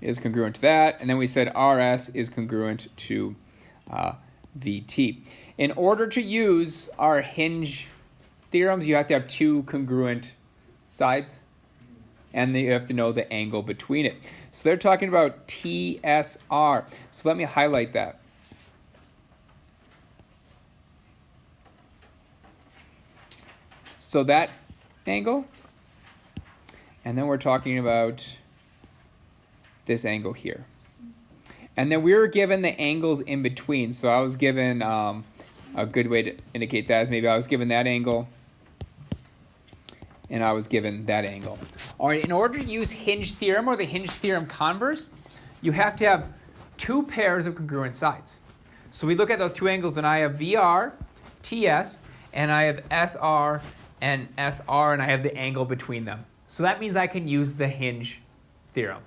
is congruent to that. And then we said RS is congruent to VT. In order to use our hinge theorems, you have to have two congruent sides, and then you have to know the angle between it. So they're talking about TSR. So let me highlight that. So that angle, and then we're talking about this angle here. And then we were given the angles in between. So I was given, a good way to indicate that is maybe I was given that angle, and I was given that angle. All right, in order to use hinge theorem or the hinge theorem converse, you have to have two pairs of congruent sides. So we look at those two angles, and I have VR, TS, and I have SR and SR, and I have the angle between them. So that means I can use the hinge theorem.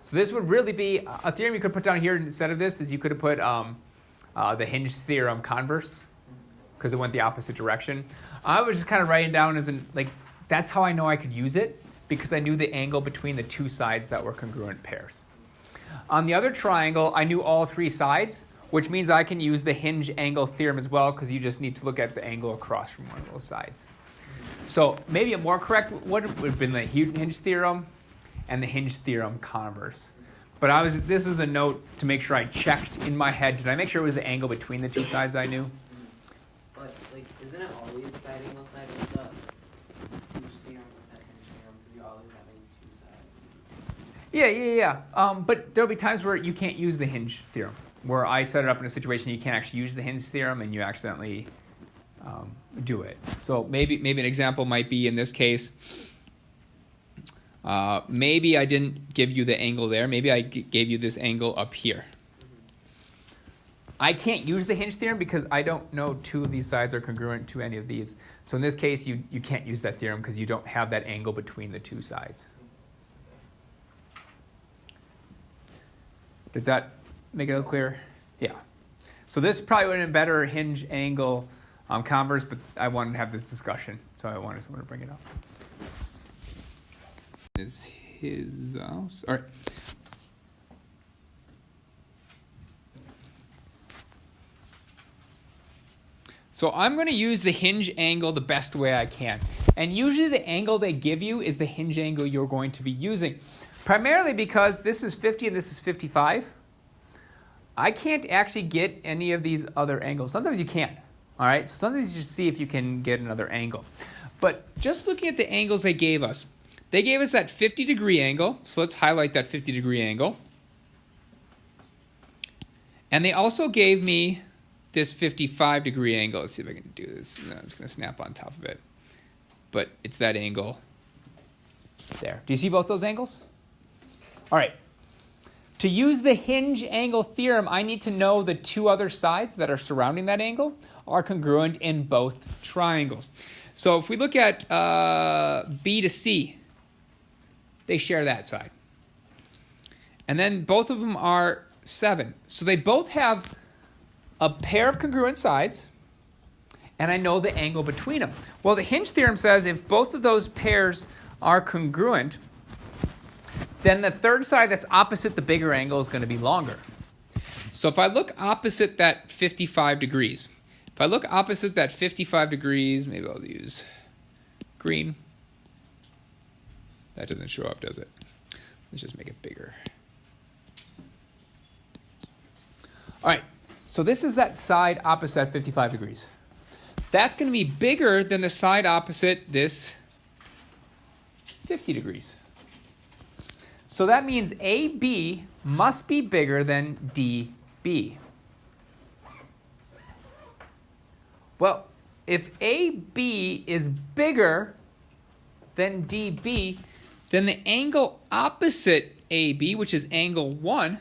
So this would really be a theorem you could put down here instead of this, is you could have put the hinge theorem converse, because it went the opposite direction. I was just kind of writing down as in, like, that's how I know I could use it, because I knew the angle between the two sides that were congruent pairs. On the other triangle, I knew all three sides, which means I can use the hinge angle theorem as well, because you just need to look at the angle across from one of those sides. So maybe a more correct would have been the hinge theorem and the hinge theorem converse. But this was a note to make sure I checked in my head. Did I make sure it was the angle between the two sides I knew? But, like, isn't it always side angle side with the hinge theorem with that hinge theorem? Because you're always having two sides. Yeah. But there'll be times where you can't use the hinge theorem, where I set it up in a situation you can't actually use the hinge theorem and you accidentally do it. So maybe an example might be in this case, maybe I didn't give you the angle there. Maybe I gave you this angle up here. I can't use the hinge theorem because I don't know two of these sides are congruent to any of these. So in this case, you can't use that theorem because you don't have that angle between the two sides. Does that make it a little clear? Yeah. So this probably would have been better hinge angle converse, but I wanted to have this discussion, so I wanted someone to bring it up. Is his house? All right. So I'm going to use the hinge angle the best way I can. And usually the angle they give you is the hinge angle you're going to be using. Primarily because this is 50 and this is 55. I can't actually get any of these other angles. Sometimes you can. All right, so sometimes you just see if you can get another angle. But just looking at the angles they gave us that 50-degree angle. So let's highlight that 50-degree angle. And they also gave me this 55-degree angle. Let's see if I can do this. No, it's going to snap on top of it. But it's that angle there. Do you see both those angles? All right. To use the hinge angle theorem, I need to know the two other sides that are surrounding that angle are congruent in both triangles. So if we look at B to C, they share that side. And then both of them are 7. So they both have a pair of congruent sides, and I know the angle between them. Well, the hinge theorem says if both of those pairs are congruent, then the third side that's opposite the bigger angle is going to be longer. So if I look opposite that 55 degrees, maybe I'll use green. That doesn't show up, does it? Let's just make it bigger. All right, so this is that side opposite 55 degrees. That's going to be bigger than the side opposite this 50 degrees. So that means AB must be bigger than DB. Well, if AB is bigger than DB, then the angle opposite AB, which is angle 1,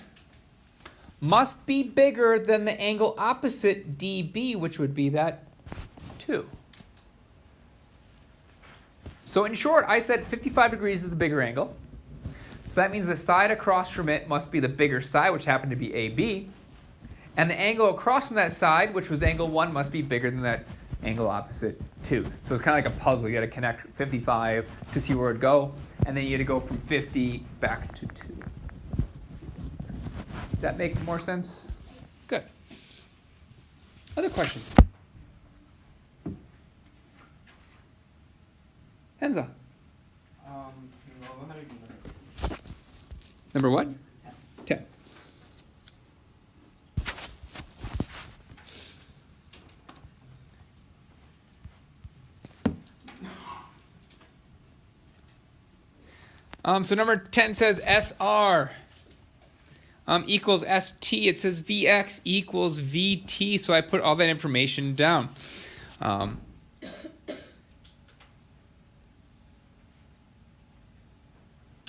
must be bigger than the angle opposite DB, which would be that 2. So in short, I said 55 degrees is the bigger angle. So that means the side across from it must be the bigger side, which happened to be AB. And the angle across from that side, which was angle 1, must be bigger than that angle opposite 2. So it's kind of like a puzzle. You got to connect 55 to see where it would go. And then you got to go from 50 back to 2. that make more sense? Good. Other questions? Enza. Number what? 10. So number 10 says SR equals ST. It says VX equals VT. So I put all that information down.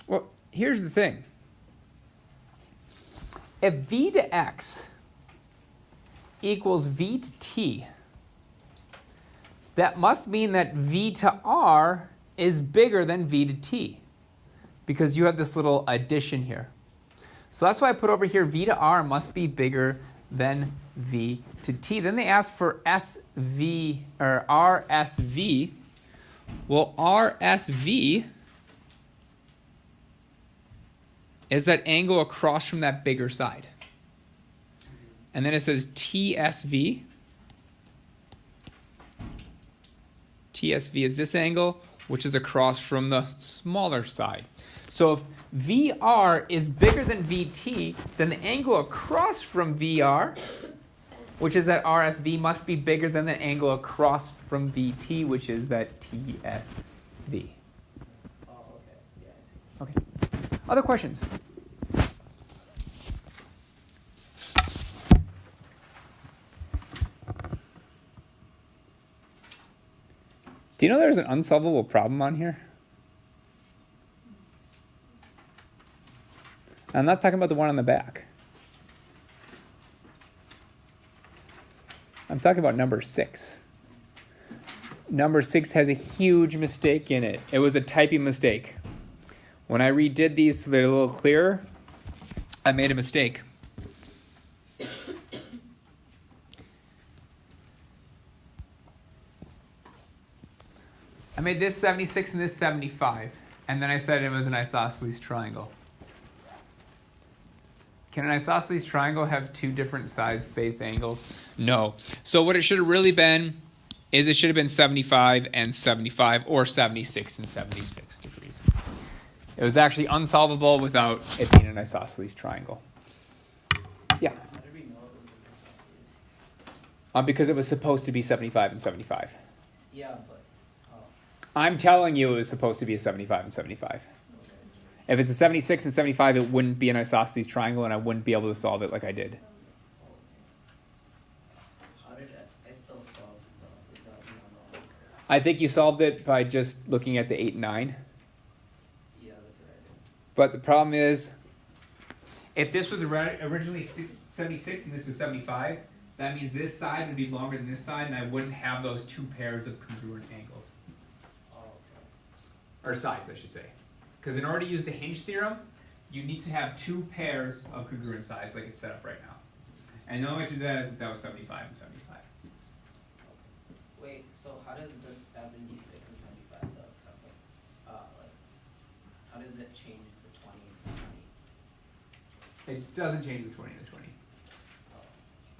Well, here's the thing. If V to X equals V to T, that must mean that V to R is bigger than V to T, because you have this little addition here. So that's why I put over here V to R must be bigger than V to T. Then they ask for SV or RSV. Well, RSV is that angle across from that bigger side. And then it says TSV. TSV is this angle, which is across from the smaller side. So if VR is bigger than VT, then the angle across from VR, which is that RSV, must be bigger than the angle across from VT, which is that TSV. Oh, okay. Yeah, I see. Okay. Other questions? Do you know there's an unsolvable problem on here? I'm not talking about the one on the back. I'm talking about number 6. Number 6 has a huge mistake in it. It was a typing mistake. When I redid these so they're a little clearer, I made a mistake. I made this 76 and this 75, and then I said it was an isosceles triangle. Can an isosceles triangle have two different size base angles? No. So what it should have really been is it should have been 75 and 75, or 76 and 76 degrees. It was actually unsolvable without it being an isosceles triangle. Yeah. How did we know it was an isosceles? Because it was supposed to be 75 and 75. Yeah, but I'm telling you it was supposed to be a 75 and 75. okay. If it's a 76 and 75, it wouldn't be an isosceles triangle, and I wouldn't be able to solve it like I did. How did I still solve it without knowing? I think you solved it by just looking at the 8 and 9. Yeah, that's what I did. But the problem is, if this was originally 76 and this was 75, that means this side would be longer than this side, and I wouldn't have those two pairs of congruent angles. Oh, okay. Or sides, I should say. Because in order to use the hinge theorem, you need to have two pairs of congruent sides like it's set up right now. And the only way to do that is that was 75 and 75. Wait, so how does the 76 and 75 look? Something, like, how does it change the 20 and the 20? It doesn't change the 20 and the 20. Oh,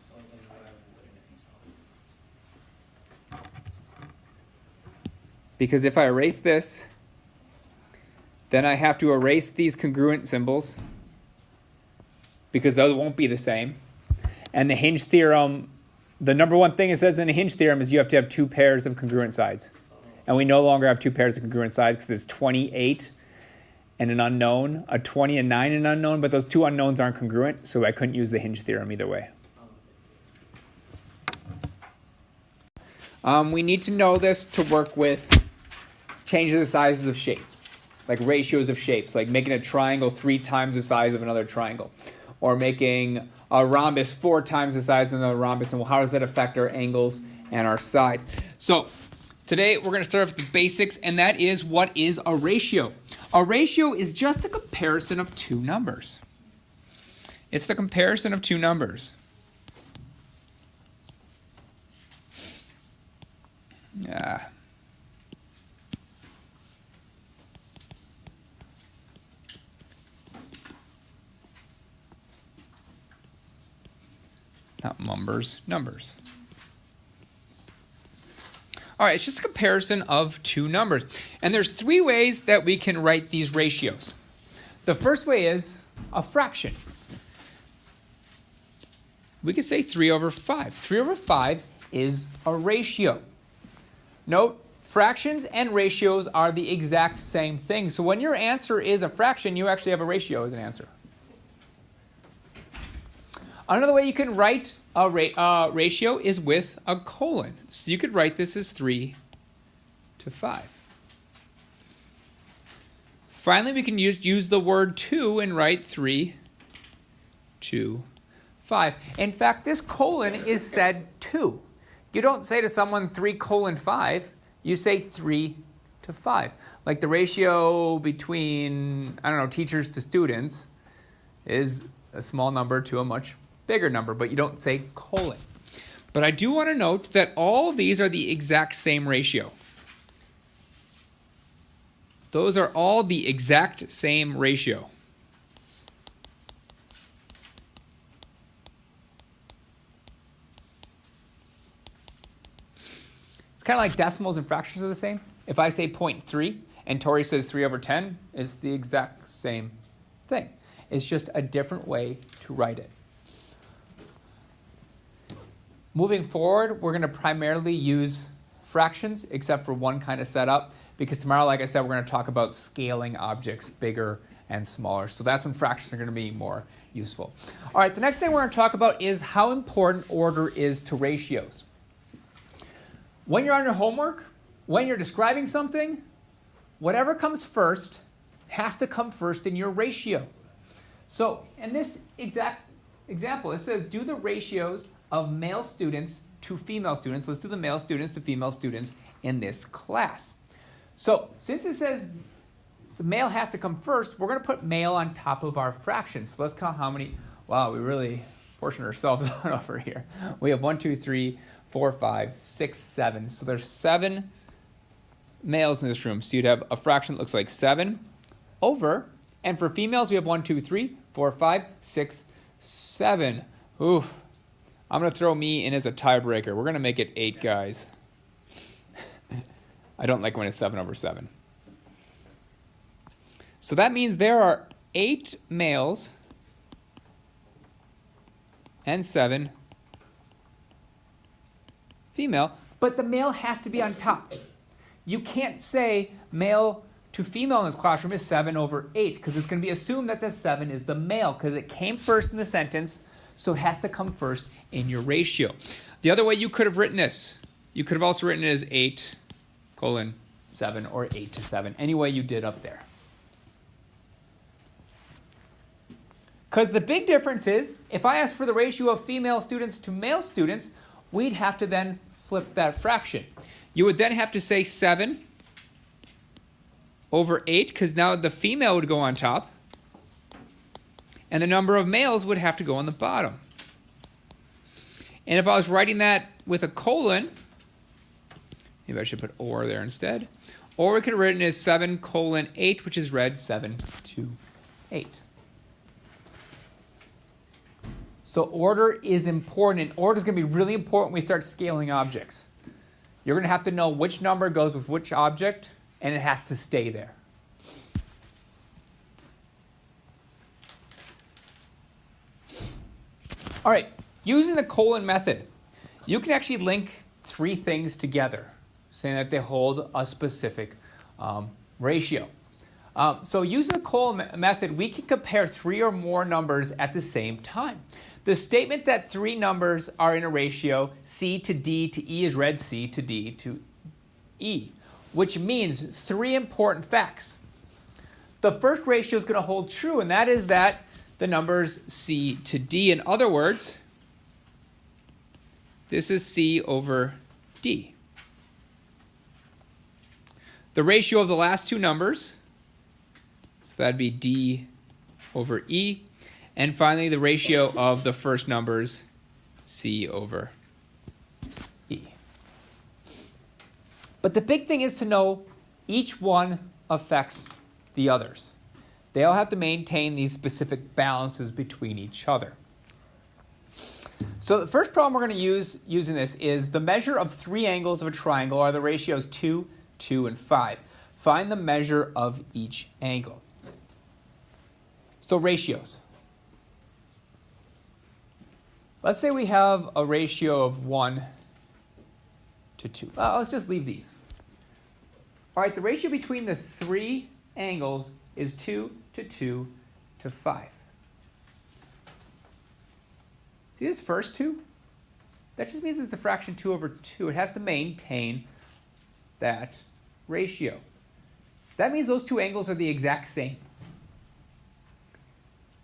so then why wouldn't it be solved? Because if I erase this, then I have to erase these congruent symbols, because those won't be the same. And the hinge theorem, the number one thing it says in the hinge theorem is you have to have two pairs of congruent sides. And we no longer have two pairs of congruent sides because it's 28 and an unknown, a 20 and 9 and an unknown, but those two unknowns aren't congruent, so I couldn't use the hinge theorem either way. We need to know this to work with changes the sizes of shapes, like ratios of shapes, like making a triangle 3 times the size of another triangle, or making a rhombus 4 times the size of another rhombus, and well, how does that affect our angles and our sides? So today we're going to start with the basics, and that is, what is a ratio? A ratio is just a comparison of two numbers. It's the comparison of two numbers. Yeah. Not mumbers, numbers. All right, it's just a comparison of two numbers. And there's three ways that we can write these ratios. The first way is a fraction. We could say 3 over 5. 3 over 5 is a ratio. Note, fractions and ratios are the exact same thing. So when your answer is a fraction, you actually have a ratio as an answer. Another way you can write a ratio is with a colon. So you could write this as 3 to 5. Finally, we can use the word 2 and write 3 to 5. In fact, this colon is said 2. You don't say to someone 3 colon 5. You say 3 to 5. Like the ratio between, teachers to students is a small number to a much bigger number, but you don't say colon. But I do want to note that all of these are the exact same ratio. Those are all the exact same ratio. It's kind of like decimals and fractions are the same. If I say 0.3 and Tori says 3 over 10, it's the exact same thing. It's just a different way to write it. Moving forward, we're going to primarily use fractions, except for one kind of setup, because tomorrow, like I said, we're going to talk about scaling objects bigger and smaller. So that's when fractions are going to be more useful. All right, the next thing we're going to talk about is how important order is to ratios. When you're on your homework, when you're describing something, whatever comes first has to come first in your ratio. So in this exact example, it says do the ratios of male students to female students. Let's do the male students to female students in this class. So since it says the male has to come first, we're going to put male on top of our fractions. So let's count how many. Wow, we really portioned ourselves out over here. We have 1, 2, 3, 4, 5, 6, 7. So there's 7 males in this room. So you'd have a fraction that looks like 7 over. And for females, we have 1, 2, 3, 4, 5, 6, 7. Ooh. I'm going to throw me in as a tiebreaker. We're going to make it 8 guys. I don't like when it's 7 over 7. So that means there are 8 males and 7 female, but the male has to be on top. You can't say male to female in this classroom is 7 over 8, because it's going to be assumed that the 7 is the male, because it came first in the sentence, so it has to come first in your ratio. The other way you could have written this, you could have also written it as 8 colon 7 or 8 to 7, any way you did up there. Because the big difference is, if I ask for the ratio of female students to male students, we'd have to then flip that fraction. You would then have to say 7 over 8, because now the female would go on top, and the number of males would have to go on the bottom. And if I was writing that with a colon, maybe I should put or there instead. Or we could have written it as 7 colon 8, which is read 7 to 8. So order is important, and order is going to be really important when we start scaling objects. You're going to have to know which number goes with which object, and it has to stay there. All right, using the colon method, you can actually link 3 things together, saying that they hold a specific ratio. So using the colon method, we can compare 3 or more numbers at the same time. The statement that 3 numbers are in a ratio C to D to E is read C to D to E, which means 3 important facts. The first ratio is going to hold true, and that is that the numbers C to D. In other words, this is C over D. The ratio of the last 2 numbers, so that'd be D over E. And finally, the ratio of the first numbers, C over E. But the big thing is to know each one affects the others. They all have to maintain these specific balances between each other. So the first problem we're going to use using this is the measure of three angles of a triangle are the ratios 2, 2, and 5. Find the measure of each angle. So ratios. Let's say we have a ratio of 1 to 2. Let's just leave these. All right, the ratio between the three angles is 2 to 2 to 5. See this first 2? That just means it's a fraction 2 over 2. It has to maintain that ratio. That means those two angles are the exact same.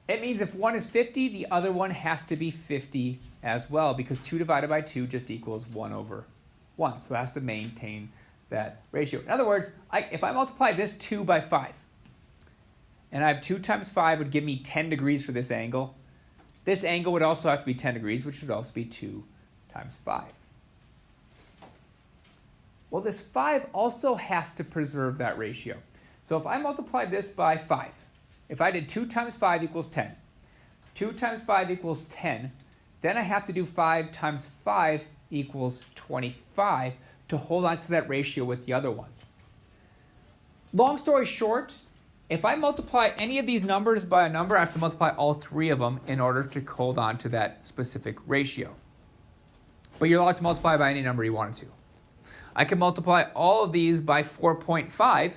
It means if one is 50, the other one has to be 50 as well, because 2 divided by 2 just equals 1 over 1. So it has to maintain that ratio. In other words, if I multiply this 2 by 5, and I have 2 times 5 would give me 10 degrees for this angle, this angle would also have to be 10 degrees, which would also be 2 times 5. Well, this 5 also has to preserve that ratio. So if I multiply this by 5, if I did 2 times 5 equals 10, 2 times 5 equals 10, then I have to do 5 times 5 equals 25 to hold on to that ratio with the other ones. Long story short, if I multiply any of these numbers by a number, I have to multiply all three of them in order to hold on to that specific ratio. But you're allowed to multiply by any number you wanted to. I can multiply all of these by 4.5,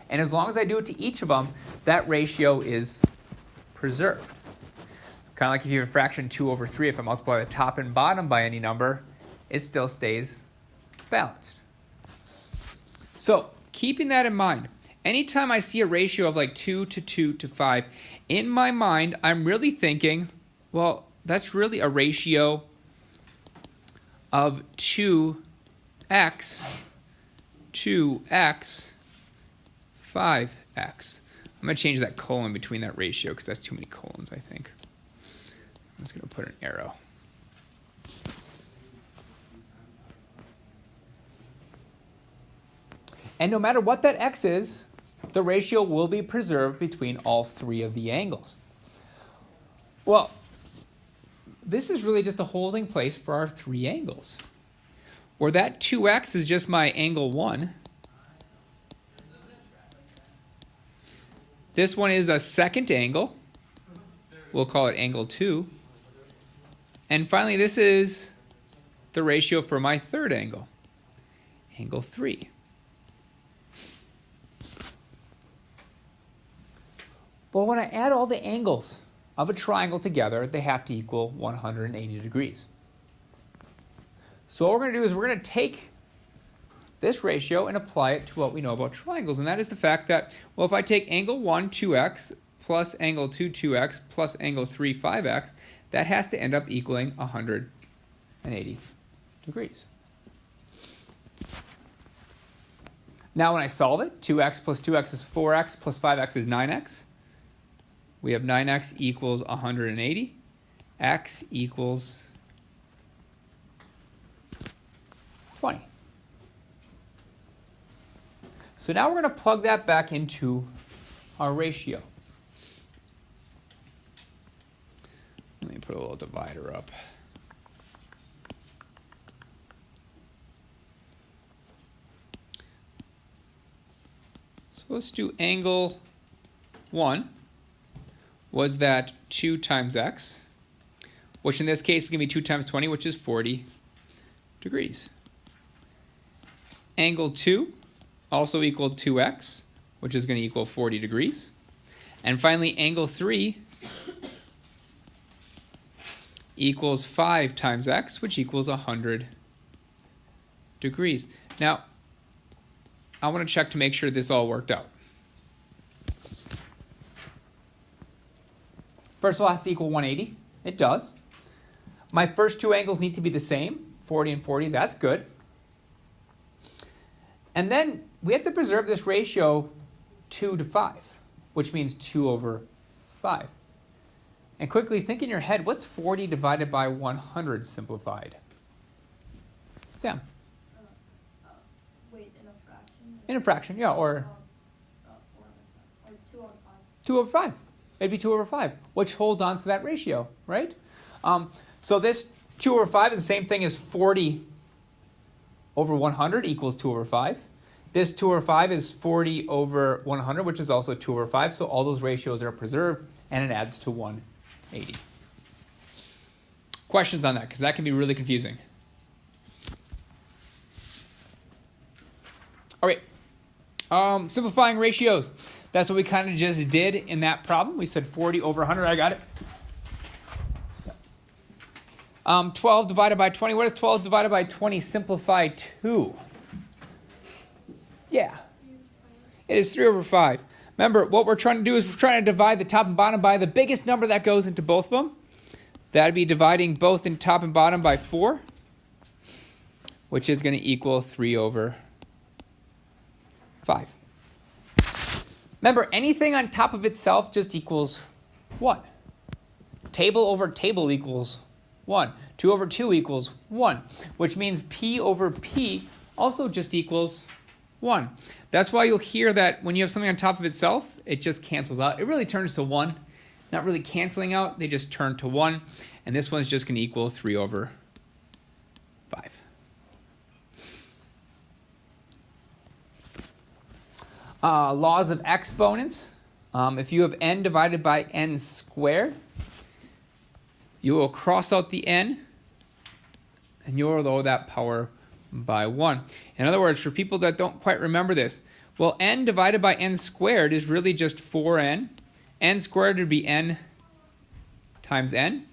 and as long as I do it to each of them, that ratio is preserved. Kind of like if you have a fraction 2 over 3, if I multiply the top and bottom by any number, it still stays balanced. So keeping that in mind, anytime I see a ratio of like 2 to 2 to 5, in my mind, I'm really thinking, well, that's really a ratio of 2x, 2x, 5x. I'm going to change that colon between that ratio because that's too many colons, I think. I'm just going to put an arrow. And no matter what that x is, the ratio will be preserved between all three of the angles. Well, this is really just a holding place for our three angles. Or that 2x is just my angle 1. This one is a second angle. We'll call it angle 2. And finally, this is the ratio for my third angle, angle 3. Well, when I add all the angles of a triangle together, they have to equal 180 degrees. So what we're going to do is we're going to take this ratio and apply it to what we know about triangles, and that is the fact that, well, if I take angle 1, 2x, plus angle 2, 2x, plus angle 3, 5x, that has to end up equaling 180 degrees. Now when I solve it, 2x plus 2x is 4x, plus 5x is 9x. We have 9x equals 180. X equals 20. So now we're going to plug that back into our ratio. Let me put a little divider up. So let's do angle 1. Was that 2 times x, which in this case is going to be 2 times 20, which is 40 degrees. Angle 2 also equaled 2x, which is going to equal 40 degrees. And finally, angle 3 equals 5 times x, which equals 100 degrees. Now, I want to check to make sure this all worked out. First of all, it has to equal 180. It does. My first two angles need to be the same, 40 and 40. That's good. And then we have to preserve this ratio 2 to 5, which means 2 over 5. And quickly think in your head, what's 40 divided by 100 simplified? Sam? Wait, in a fraction? In a fraction, yeah, or 2 over 5. 2 over 5. It'd be 2 over 5, which holds on to that ratio, right? So this 2 over 5 is the same thing as 40 over 100 equals 2 over 5. This 2 over 5 is 40 over 100, which is also 2 over 5. So all those ratios are preserved, and it adds to 180. Questions on that? Because that can be really confusing. All right. Simplifying ratios. That's what we kind of just did in that problem. We said 40 over 100. I got it. 12 divided by 20. What does 12 divided by 20 simplify to? Yeah. It is 3 over 5. Remember, what we're trying to do is we're trying to divide the top and bottom by the biggest number that goes into both of them. That would be dividing both in top and bottom by 4, which is going to equal 3 over 5. Remember, anything on top of itself just equals 1. Table over table equals 1. 2 over 2 equals 1, which means P over P also just equals 1. That's why you'll hear that when you have something on top of itself, it just cancels out. It really turns to 1. Not really canceling out, they just turn to 1. And this one's just going to equal 3 over 5. Laws of exponents. If you have n divided by n squared, you will cross out the n, and you will lower that power by 1. In other words, for people that don't quite remember this, well, n divided by n squared is really just 4n. N squared would be n times n.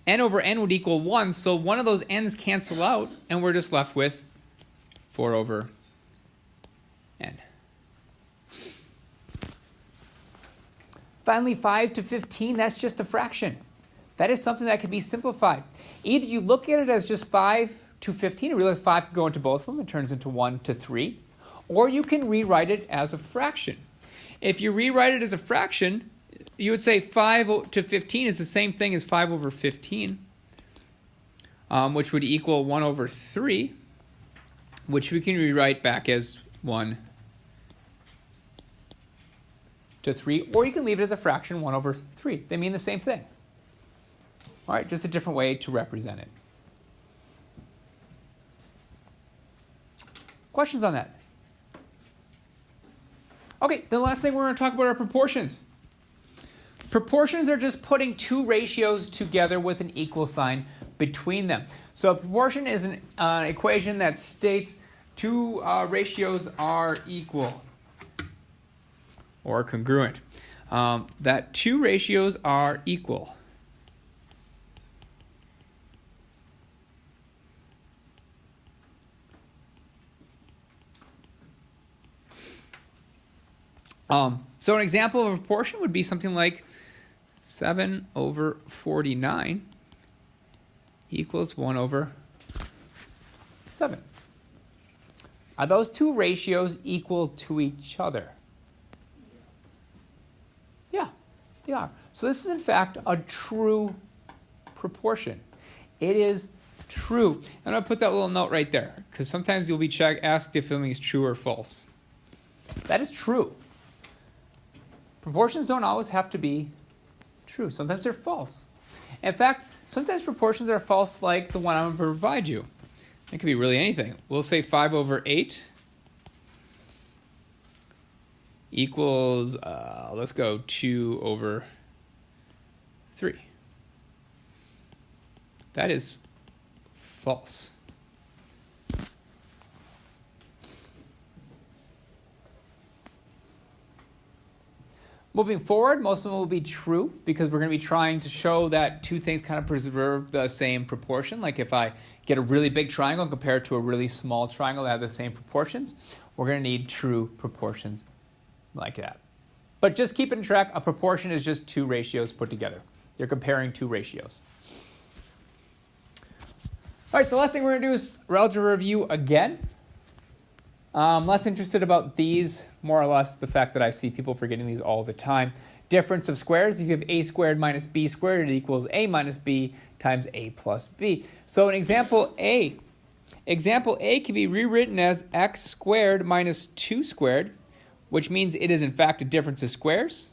N over n would equal 1, so one of those n's cancel out, and we're just left with 4 over n. Finally, 5 to 15, that's just a fraction. That is something that can be simplified. Either you look at it as just 5 to 15 and realize 5 can go into both of them, it turns into 1 to 3, or you can rewrite it as a fraction. If you rewrite it as a fraction, you would say 5 to 15 is the same thing as 5 over 15, which would equal 1 over 3, which we can rewrite back as 1 to 3, or you can leave it as a fraction, 1 over 3. They mean the same thing. All right, just a different way to represent it. Questions on that? Okay, the last thing we're going to talk about are proportions. Proportions are just putting two ratios together with an equal sign between them. So a proportion is an equation that states two ratios are equal or congruent. That two ratios are equal. So an example of a proportion would be something like 7 over 49 equals 1 over 7. Are those two ratios equal to each other? Yeah, they are. So this is in fact a true proportion. It is true. I'm going to put that little note right there because sometimes you'll be asked if something is true or false. That is true. Proportions don't always have to be true. Sometimes they're false. In fact, sometimes proportions are false like the one I'm going to provide you. It could be really anything. We'll say 5 over 8 equals, let's go 2 over 3. That is false. Moving forward, most of them will be true because we're going to be trying to show that two things kind of preserve the same proportion. Like if I get a really big triangle and compare it to a really small triangle that have the same proportions, we're going to need true proportions like that. But just keep it in track, a proportion is just two ratios put together. You're comparing two ratios. All right, the last thing we're going to do is algebra review again. I'm less interested about these, more or less the fact that I see people forgetting these all the time. Difference of squares, if you have a squared minus b squared, it equals a minus b times a plus b. So in example A can be rewritten as x squared minus 2 squared, which means it is in fact a difference of squares.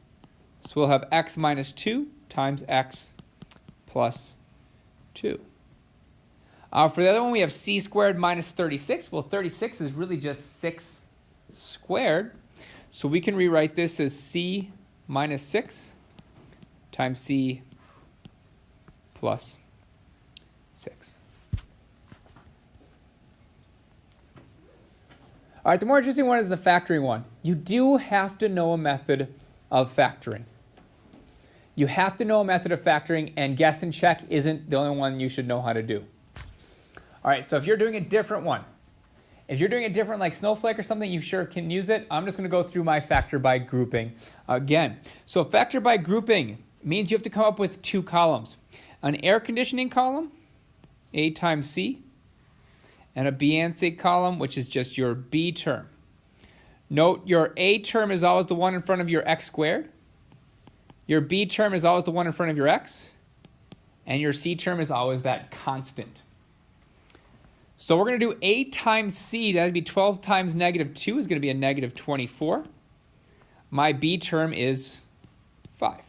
So we'll have x minus 2 times x plus 2. For the other one, we have c squared minus 36. Well, 36 is really just 6 squared. So we can rewrite this as c minus 6 times c plus 6. All right, the more interesting one is the factoring one. You do have to know a method of factoring. You have to know a method of factoring, and guess and check isn't the only one you should know how to do. All right, so if you're doing a different one, if you're doing a different like Snowflake or something, you sure can use it. I'm just going to go through my factor by grouping again. So factor by grouping means you have to come up with 2 columns. An air conditioning column, A times C, and a B and C column, which is just your B term. Note your A term is always the one in front of your x squared. Your B term is always the one in front of your x. And your C term is always that constant. So we're going to do A times C. That would be 12 times negative 2 is going to be a negative 24. My B term is 5.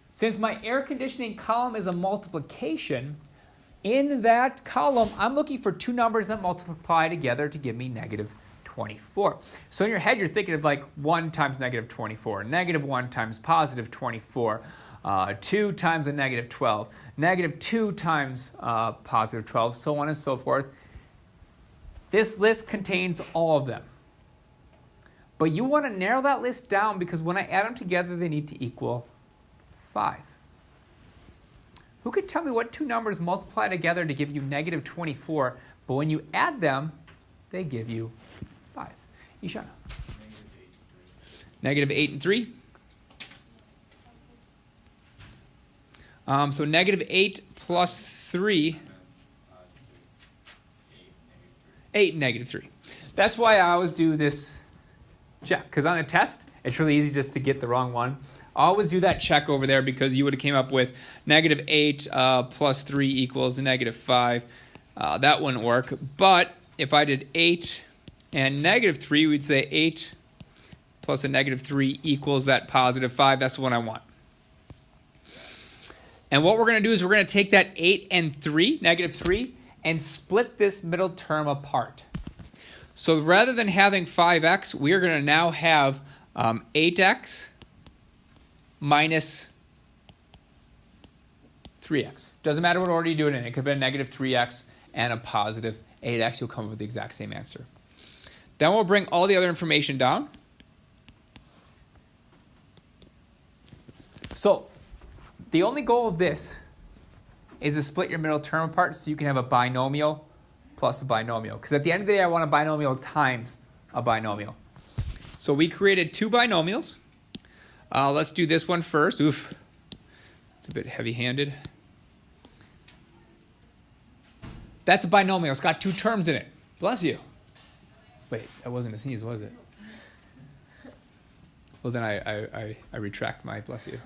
Since my air conditioning column is a multiplication, in that column, I'm looking for 2 numbers that multiply together to give me negative 24. So in your head, you're thinking of like 1 times negative 24, negative 1 times positive 24, 2 times a negative 12, negative 2 times positive 12, so on and so forth. This list contains all of them. But you want to narrow that list down because when I add them together, they need to equal 5. Who could tell me what 2 numbers multiply together to give you negative 24, but when you add them, they give you 5? Ishana. Negative 8 and 3. So negative 8 plus 3. 8 and negative 3. That's why I always do this check, because on a test, it's really easy just to get the wrong one. I always do that check over there because you would have came up with negative 8 plus 3 equals negative 5. That wouldn't work. But if I did 8 and negative 3, we'd say 8 plus a negative 3 equals that positive 5. That's the one I want. And what we're going to do is we're going to take that 8 and 3, negative 3, and split this middle term apart. So rather than having 5x, we're going to now have 8x minus 3x. Doesn't matter what order you do it in. It could be a negative 3x and a positive 8x. You'll come up with the exact same answer. Then we'll bring all the other information down. So the only goal of this is to split your middle term apart so you can have a binomial plus a binomial. Because at the end of the day, I want a binomial times a binomial. So we created 2 binomials. Let's do this one first. Oof, it's a bit heavy-handed. That's a binomial. It's got 2 terms in it. Bless you. Wait, that wasn't a sneeze, was it? Well, then I retract my bless you.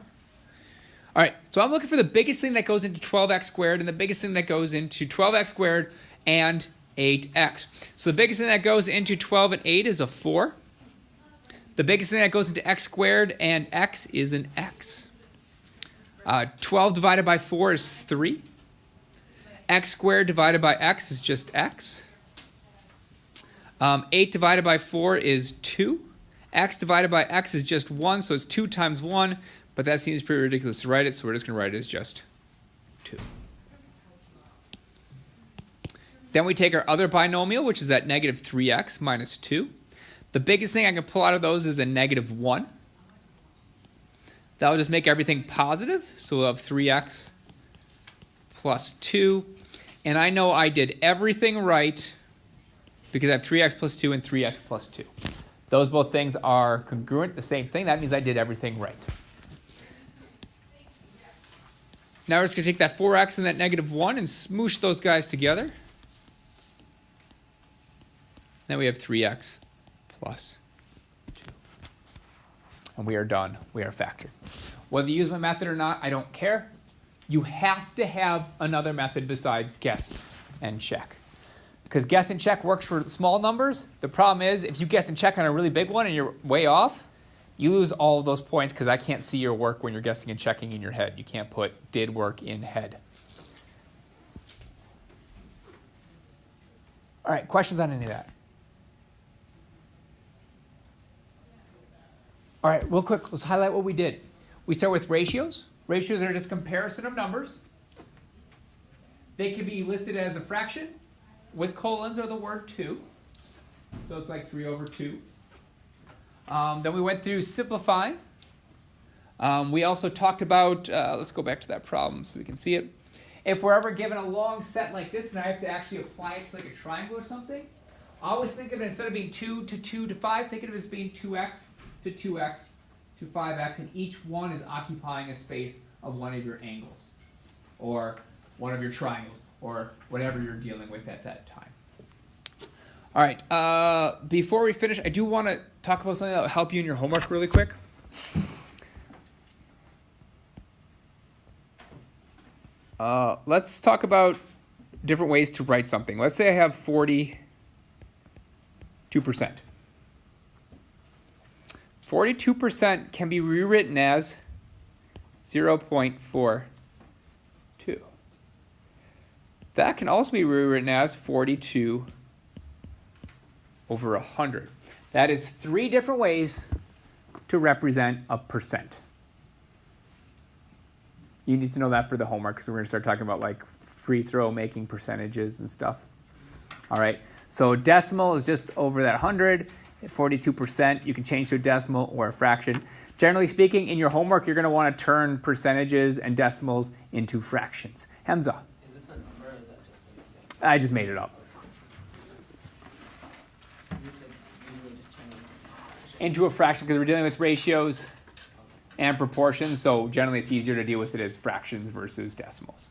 All right, so I'm looking for the biggest thing that goes into 12x squared and the biggest thing that goes into 12x squared and 8x. So the biggest thing that goes into 12 and 8 is a 4. The biggest thing that goes into x squared and x is an x. 12 divided by 4 is 3. X squared divided by x is just x. 8 divided by 4 is 2. X divided by x is just 1, so it's 2 times 1. But that seems pretty ridiculous to write it, so we're just going to write it as just 2. Then we take our other binomial, which is at negative 3x minus 2. The biggest thing I can pull out of those is a negative 1. That will just make everything positive, so we'll have 3x plus 2. And I know I did everything right because I have 3x plus 2 and 3x plus 2. Those both things are congruent, the same thing. That means I did everything right. Now we're just going to take that 4x and that negative 1 and smoosh those guys together. Then we have 3x plus 2. And we are done. We are factored. Whether you use my method or not, I don't care. You have to have another method besides guess and check. Because guess and check works for small numbers. The problem is if you guess and check on a really big one and you're way off, You lose all of those points because I can't see your work when you're guessing and checking in your head. You can't put did work in head. All right, questions on any of that? All right, real quick, let's highlight what we did. We start with ratios. Ratios are just comparison of numbers. They can be listed as a fraction with colons or the word 2. So it's like 3 over 2. Then we went through simplifying. We also talked about, let's go back to that problem so we can see it. If we're ever given a long set like this and I have to actually apply it to like a triangle or something, I always think of it, instead of being 2 to 2 to 5, think of it as being 2x to 2x to 5x, and each one is occupying a space of one of your angles or one of your triangles or whatever you're dealing with at that time. All right, before we finish, I do want to talk about something that will help you in your homework really quick. Let's talk about different ways to write something. Let's say I have 42%. 42% can be rewritten as 0.42. That can also be rewritten as 42 over 100. That is 3 different ways to represent a percent. You need to know that for the homework because we're going to start talking about like free throw making percentages and stuff. All right, so decimal is just over that 100. 42%, you can change to a decimal or a fraction. Generally speaking, in your homework, you're going to want to turn percentages and decimals into fractions. Hamza. Is this a number or is that just a thing? I just made it up. You said usually just turn it into a fraction. Into a fraction because we're dealing with ratios and proportions, so generally it's easier to deal with it as fractions versus decimals.